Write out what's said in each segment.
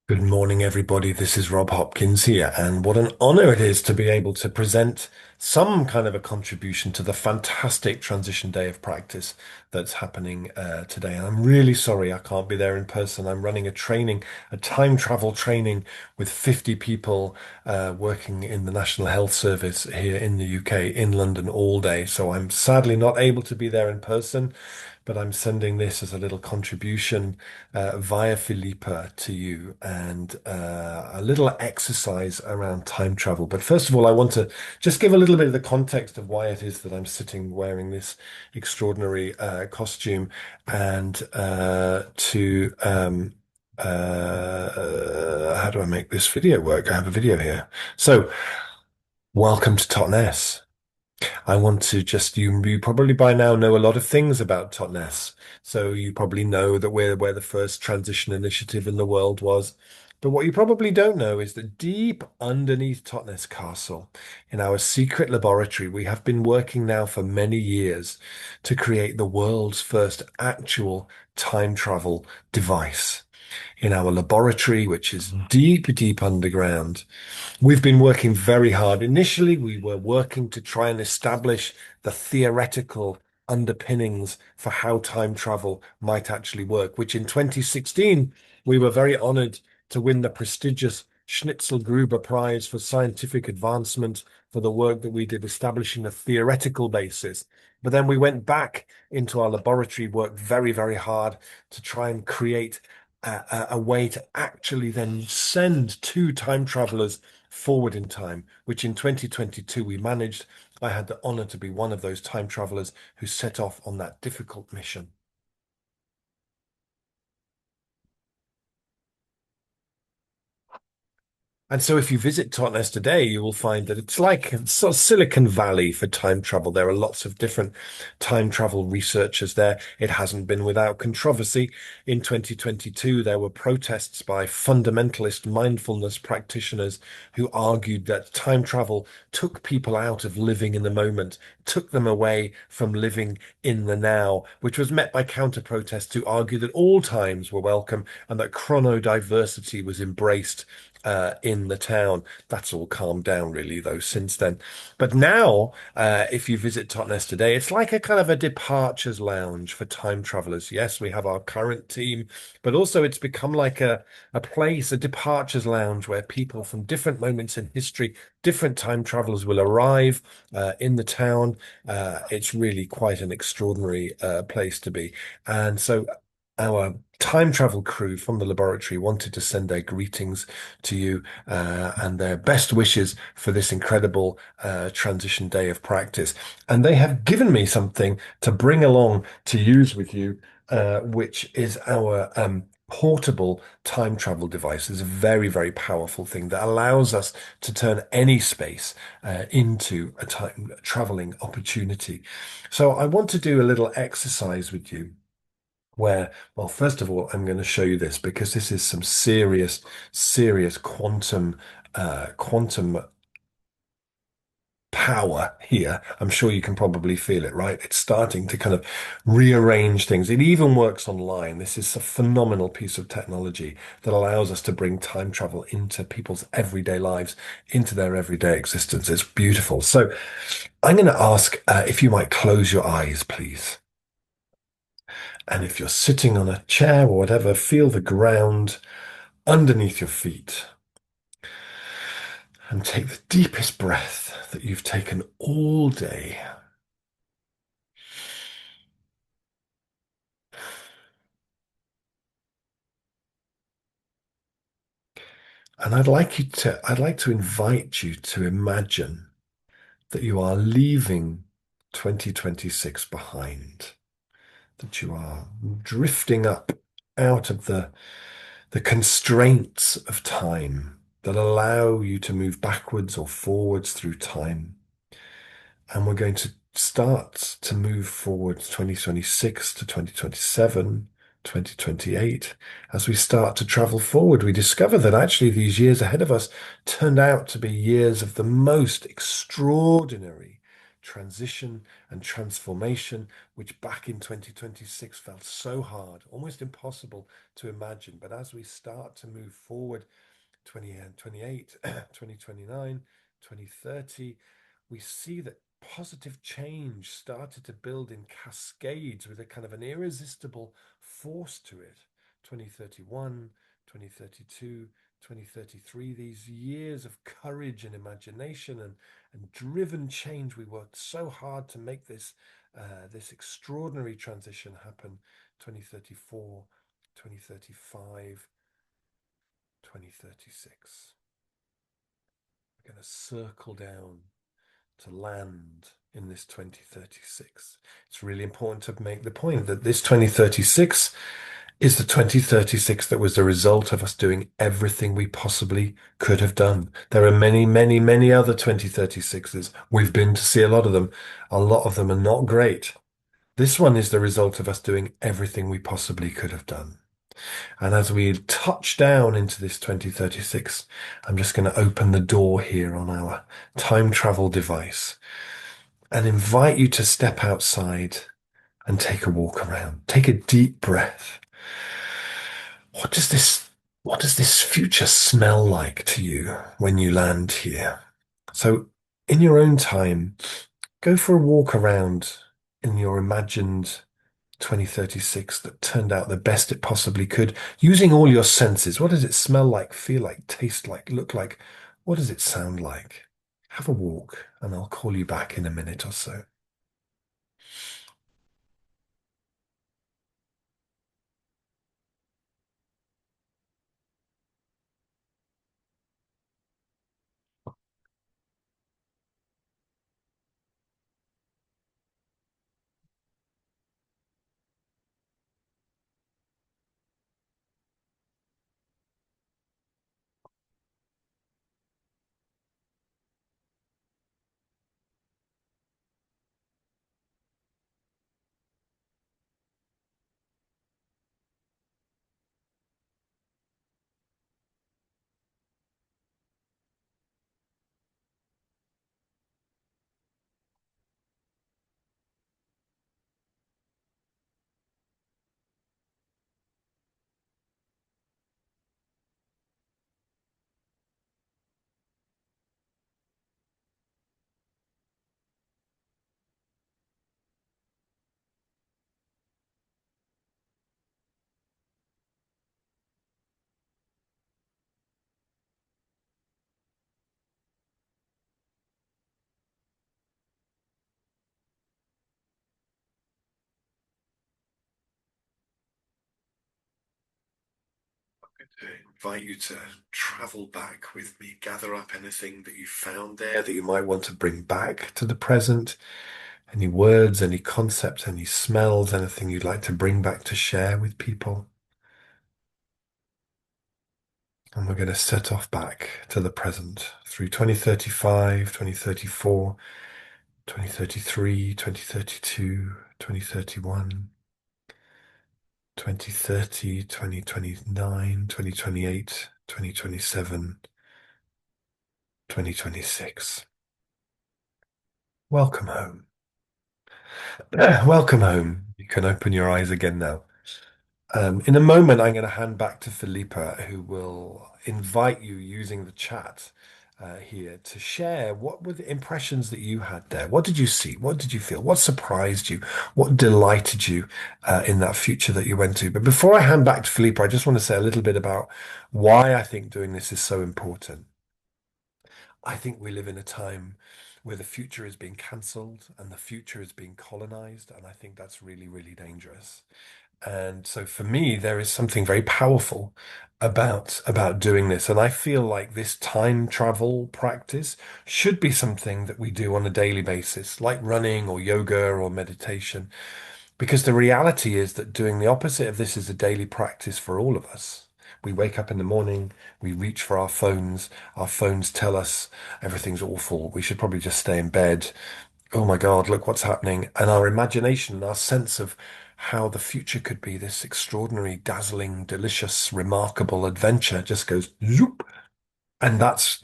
Good morning, everybody. This is Rob Hopkins here, and what an honor it is to be able to present some kind of a contribution to the fantastic transition day of practice that's happening today. And I'm really sorry I can't be there in person. I'm running a training, a time travel training with 50 people working in the National Health Service here in the UK, in London all day. So I'm sadly not able to be there in person, but I'm sending this as a little contribution via Philippa to you and a little exercise around time travel. But first of all, I want to just give a little bit of the context of why it is that I'm sitting wearing this extraordinary costume and how do I make this video work? I have a video here. So, welcome to Totnes. I want to just you probably by now know a lot of things about Totnes. So you probably know that we're where the first transition initiative in the world was. But what you probably don't know is that deep underneath Totnes Castle, in our secret laboratory, we have been working now for many years to create the world's first actual time travel device. In our laboratory, which is deep, deep underground. We've been working very hard. Initially, we were working to try and establish the theoretical underpinnings for how time travel might actually work, which in 2016, we were very honored to win the prestigious Schnitzel-Gruber Prize for scientific advancement for the work that we did establishing a theoretical basis. But then we went back into our laboratory, worked very, very hard to try and create a way to actually then send two time travelers forward in time, which in 2022 we managed. I had the honor to be one of those time travelers who set off on that difficult mission. And so if you visit Totnes today, you will find that it's like sort of Silicon Valley for time travel. There are lots of different time travel researchers there. It hasn't been without controversy. In 2022, there were protests by fundamentalist mindfulness practitioners who argued that time travel took people out of living in the moment, took them away from living in the now, which was met by counter protests who argued that all times were welcome and that chronodiversity was embraced in the town. That's all calmed down really though since then. But now, if you visit Totnes today, it's like a kind of a departures lounge for time travelers. Yes, we have our current team, but also it's become like a place, a departures lounge where people from different moments in history, different time travelers will arrive in the town. It's really quite an extraordinary place to be. And so our time travel crew from the laboratory wanted to send their greetings to you and their best wishes for this incredible transition day of practice. And they have given me something to bring along to use with you, which is our portable time travel device. It's a very, very powerful thing that allows us to turn any space into a time traveling opportunity. So I want to do a little exercise with you where, well, first of all, I'm going to show you this because this is some serious, serious quantum power here. I'm sure you can probably feel it, right? It's starting to kind of rearrange things. It even works online. This is a phenomenal piece of technology that allows us to bring time travel into people's everyday lives, into their everyday existence. It's beautiful. So I'm going to ask if you might close your eyes, please. And if you're sitting on a chair or whatever, feel the ground underneath your feet and take the deepest breath that you've taken all day. And I'd like to invite you to imagine that you are leaving 2026 behind, that you are drifting up out of the constraints of time that allow you to move backwards or forwards through time. And we're going to start to move forward 2026 to 2027, 2028. As we start to travel forward, we discover that actually these years ahead of us turned out to be years of the most extraordinary transition and transformation, which back in 2026 felt so hard, almost impossible to imagine. But as we start to move forward, 2028, 2029, 2030, we see that positive change started to build in cascades with a kind of an irresistible force to it. 2031, 2032, 2033, these years of courage and imagination and driven change. We worked so hard to make this extraordinary transition happen. 2034, 2035, 2036. We're going to circle down to land in this 2036. It's really important to make the point that this 2036 is the 2036 that was the result of us doing everything we possibly could have done. There are many, many, many other 2036s. We've been to see a lot of them. A lot of them are not great. This one is the result of us doing everything we possibly could have done. And as we touch down into this 2036, I'm just going to open the door here on our time travel device and invite you to step outside and take a walk around. Take a deep breath. What does this future smell like to you when you land here? So in your own time, go for a walk around in your imagined 2036 that turned out the best it possibly could, using all your senses. What does it smell like, feel like, taste like, look like? What does it sound like? Have a walk, and I'll call you back in a minute or so. To invite you to travel back with me, gather up anything that you found there that you might want to bring back to the present, any words, any concepts, any smells, anything you'd like to bring back to share with people. And we're going to set off back to the present through 2035, 2034, 2033, 2032, 2031, 2030, 2029, 2028, 2027, 2026. Welcome home. Welcome home. You can open your eyes again now. In a moment, I'm going to hand back to Philippa, who will invite you using the chat here to share what were the impressions that you had there. What did you see? What did you feel? What surprised you? What delighted you in that future that you went to? But before I hand back to Philippa, I just want to say a little bit about why I think doing this is so important. I think we live in a time where the future is being cancelled and the future is being colonized, and I think that's really, really dangerous. And so for me, there is something very powerful about doing this. And I feel like this time travel practice should be something that we do on a daily basis, like running or yoga or meditation. Because the reality is that doing the opposite of this is a daily practice for all of us. We wake up in the morning, we reach for our phones tell us everything's awful. We should probably just stay in bed. Oh my God, look what's happening. And our imagination, our sense of how the future could be this extraordinary, dazzling, delicious, remarkable adventure just goes zoop. And that's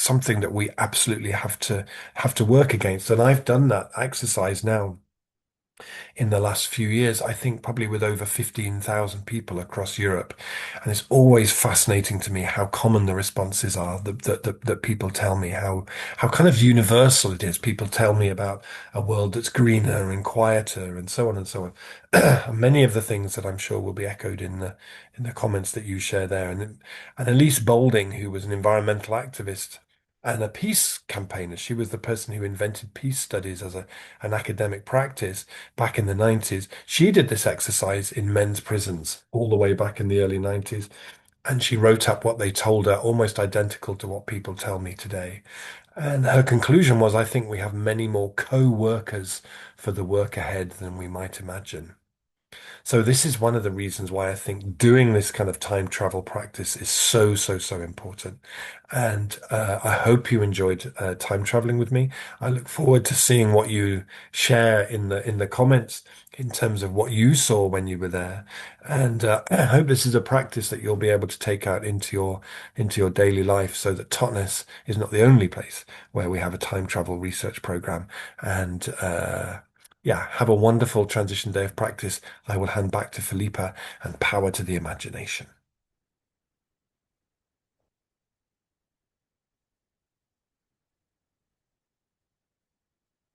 something that we absolutely have to work against. And I've done that exercise now in the last few years, I think probably with over 15,000 people across Europe. And it's always fascinating to me how common the responses are that people tell me, how kind of universal it is. People tell me about a world that's greener and quieter and so on and so on. And many of the things that I'm sure will be echoed in the comments that you share there. And Elise Boulding, who was an environmental activist and a peace campaigner, she was the person who invented peace studies as an academic practice back in the 90s. She did this exercise in men's prisons all the way back in the early 90s. And she wrote up what they told her, almost identical to what people tell me today. And her conclusion was, I think we have many more co-workers for the work ahead than we might imagine. So this is one of the reasons why I think doing this kind of time travel practice is so, so, so important. And I hope you enjoyed time traveling with me. I look forward to seeing what you share in the comments in terms of what you saw when you were there. And I hope this is a practice that you'll be able to take out into your daily life, so that Totnes is not the only place where we have a time travel research program. And yeah, have a wonderful transition day of practice. I will hand back to Felipa, and power to the imagination.